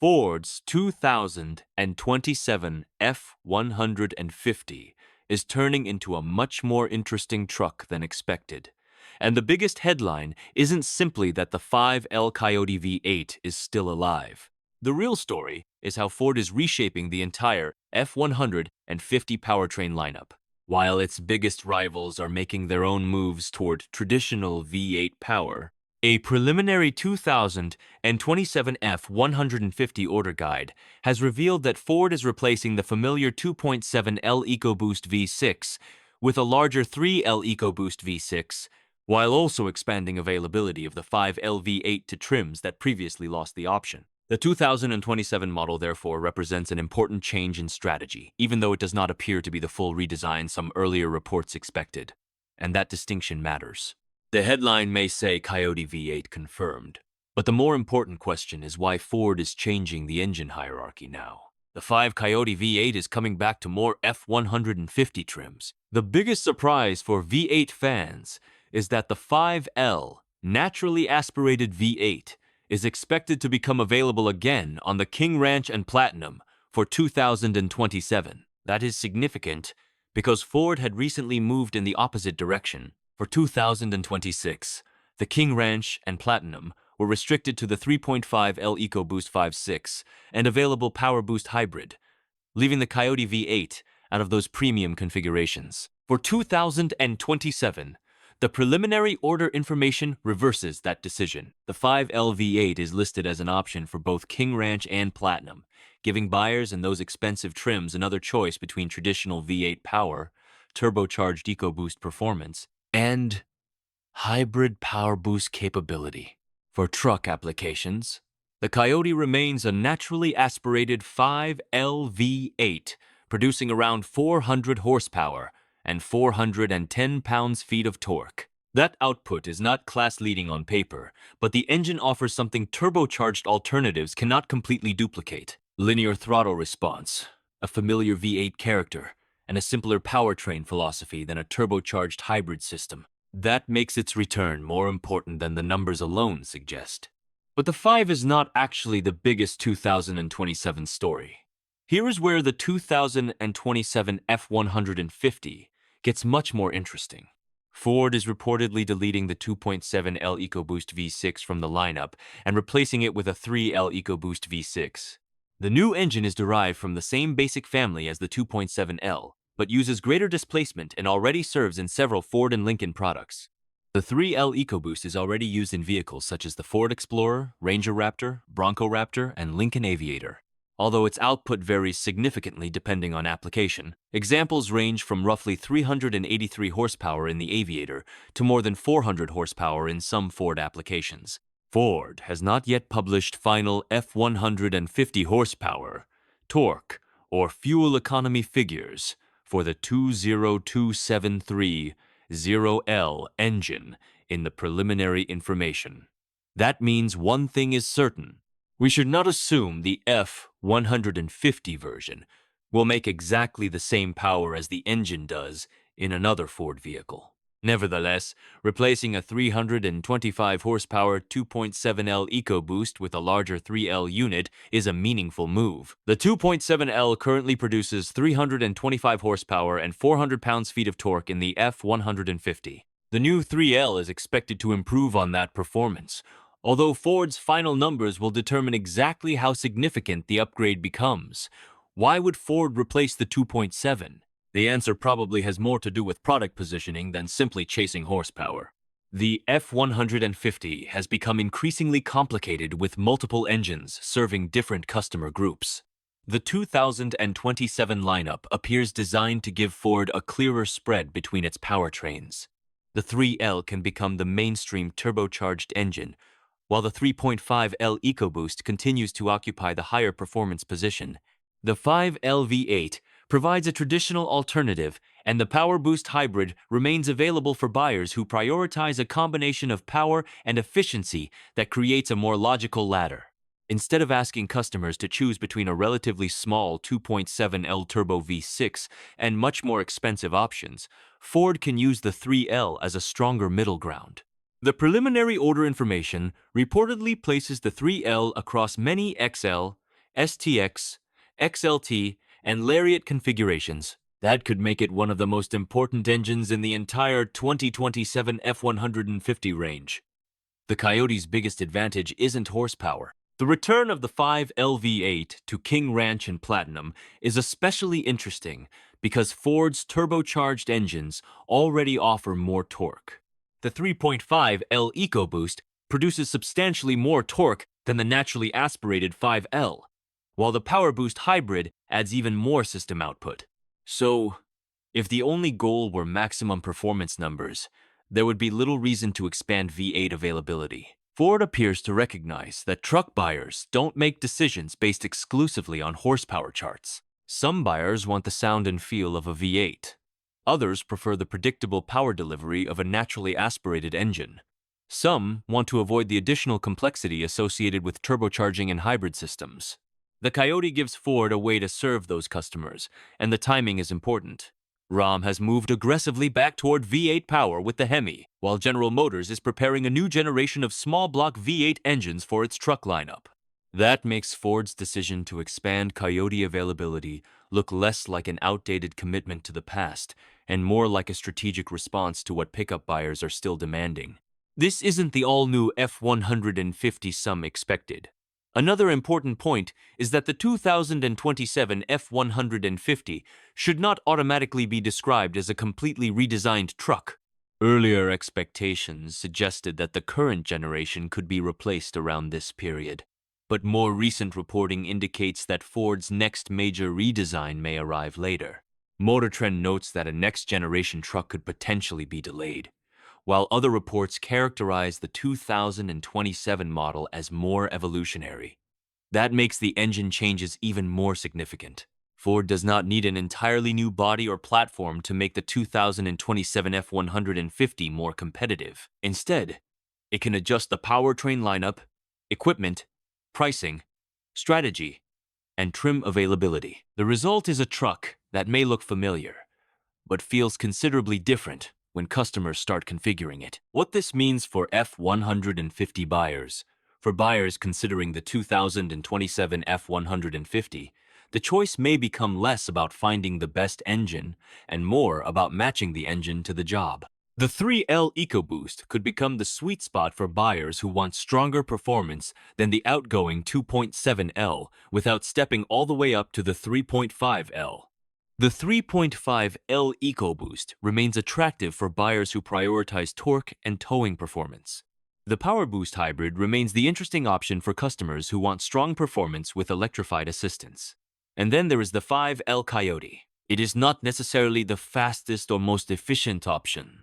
Ford's 2027 F-150 is turning into a much more interesting truck than expected. And the biggest headline isn't simply that the 5.0 Coyote V8 is still alive. The real story is how Ford is reshaping the entire F-150 powertrain lineup. While its biggest rivals are making their own moves toward traditional V8 power, a preliminary 2027 F-150 order guide has revealed that Ford is replacing the familiar 2.7L EcoBoost V6 with a larger 3L EcoBoost V6, while also expanding availability of the 5L V8 to trims that previously lost the option. The 2027 model, therefore, represents an important change in strategy, even though it does not appear to be the full redesign some earlier reports expected. And that distinction matters. The headline may say Coyote V8 confirmed, but the more important question is why Ford is changing the engine hierarchy now. The 5 Coyote V8 is coming back to more F-150 trims. The biggest surprise for V8 fans is that the 5L, naturally aspirated V8, is expected to become available again on the King Ranch and Platinum for 2027. That is significant because Ford had recently moved in the opposite direction. For 2026, the King Ranch and Platinum were restricted to the 3.5L EcoBoost 5.6 and available PowerBoost Hybrid, leaving the Coyote V8 out of those premium configurations. For 2027, the preliminary order information reverses that decision. The 5L V8 is listed as an option for both King Ranch and Platinum, giving buyers in those expensive trims another choice between traditional V8 power, turbocharged EcoBoost performance, and hybrid power boost capability. For truck applications, the Coyote remains a naturally aspirated 5L V8, producing around 400 horsepower and 410 pounds-feet of torque. That output is not class-leading on paper, but the engine offers something turbocharged alternatives cannot completely duplicate. Linear throttle response, a familiar V8 character, and a simpler powertrain philosophy than a turbocharged hybrid system. That makes its return more important than the numbers alone suggest. But the 5 is not actually the biggest 2027 story. Here is where the 2027 F-150 gets much more interesting. Ford is reportedly deleting the 2.7L EcoBoost V6 from the lineup and replacing it with a 3L EcoBoost V6. The new engine is derived from the same basic family as the 2.7L, but uses greater displacement and already serves in several Ford and Lincoln products. The 3L EcoBoost is already used in vehicles such as the Ford Explorer, Ranger Raptor, Bronco Raptor, and Lincoln Aviator. Although its output varies significantly depending on application, examples range from roughly 383 horsepower in the Aviator to more than 400 horsepower in some Ford applications. Ford has not yet published final F-150 horsepower, torque, or fuel economy figures for the 20273-0L engine in the preliminary information. That means one thing is certain. We should not assume the F-150 version will make exactly the same power as the engine does in another Ford vehicle. Nevertheless, replacing a 325 horsepower 2.7L EcoBoost with a larger 3L unit is a meaningful move. The 2.7L currently produces 325 horsepower and 400 pounds-feet of torque in the F-150. The new 3L is expected to improve on that performance, although Ford's final numbers will determine exactly how significant the upgrade becomes. Why would Ford replace the 2.7? The answer probably has more to do with product positioning than simply chasing horsepower. The F-150 has become increasingly complicated with multiple engines serving different customer groups. The 2027 lineup appears designed to give Ford a clearer spread between its powertrains. The 3L can become the mainstream turbocharged engine, while the 3.5L EcoBoost continues to occupy the higher performance position. The 5L V8 provides a traditional alternative, and the PowerBoost Hybrid remains available for buyers who prioritize a combination of power and efficiency that creates a more logical ladder. Instead of asking customers to choose between a relatively small 2.7L Turbo V6 and much more expensive options, Ford can use the 3L as a stronger middle ground. The preliminary order information reportedly places the 3L across many XL, STX, XLT, and Lariat configurations. That could make it one of the most important engines in the entire 2027 F-150 range. The Coyote's biggest advantage isn't horsepower. The return of the 5.0 V8 to King Ranch and Platinum is especially interesting because Ford's turbocharged engines already offer more torque. The 3.5L EcoBoost produces substantially more torque than the naturally aspirated 5L, while the PowerBoost hybrid adds even more system output. So, if the only goal were maximum performance numbers, there would be little reason to expand V8 availability. Ford appears to recognize that truck buyers don't make decisions based exclusively on horsepower charts. Some buyers want the sound and feel of a V8. Others prefer the predictable power delivery of a naturally aspirated engine. Some want to avoid the additional complexity associated with turbocharging and hybrid systems. The Coyote gives Ford a way to serve those customers, and the timing is important. Ram has moved aggressively back toward V8 power with the Hemi, while General Motors is preparing a new generation of small-block V8 engines for its truck lineup. That makes Ford's decision to expand Coyote availability look less like an outdated commitment to the past and more like a strategic response to what pickup buyers are still demanding. This isn't the all-new F-150 some expected. Another important point is that the 2027 F-150 should not automatically be described as a completely redesigned truck. Earlier expectations suggested that the current generation could be replaced around this period, but more recent reporting indicates that Ford's next major redesign may arrive later. Motor Trend notes that a next-generation truck could potentially be delayed, while other reports characterize the 2027 model as more evolutionary. That makes the engine changes even more significant. Ford does not need an entirely new body or platform to make the 2027 F-150 more competitive. Instead, it can adjust the powertrain lineup, equipment, pricing, strategy, and trim availability. The result is a truck that may look familiar, but feels considerably different when customers start configuring it. What this means for F-150 buyers. For buyers considering the 2027 F-150, the choice may become less about finding the best engine and more about matching the engine to the job. The 3L EcoBoost could become the sweet spot for buyers who want stronger performance than the outgoing 2.7L without stepping all the way up to the 3.5L. The 3.5L EcoBoost remains attractive for buyers who prioritize torque and towing performance. The PowerBoost hybrid remains the interesting option for customers who want strong performance with electrified assistance. And then there is the 5L Coyote. It is not necessarily the fastest or most efficient option,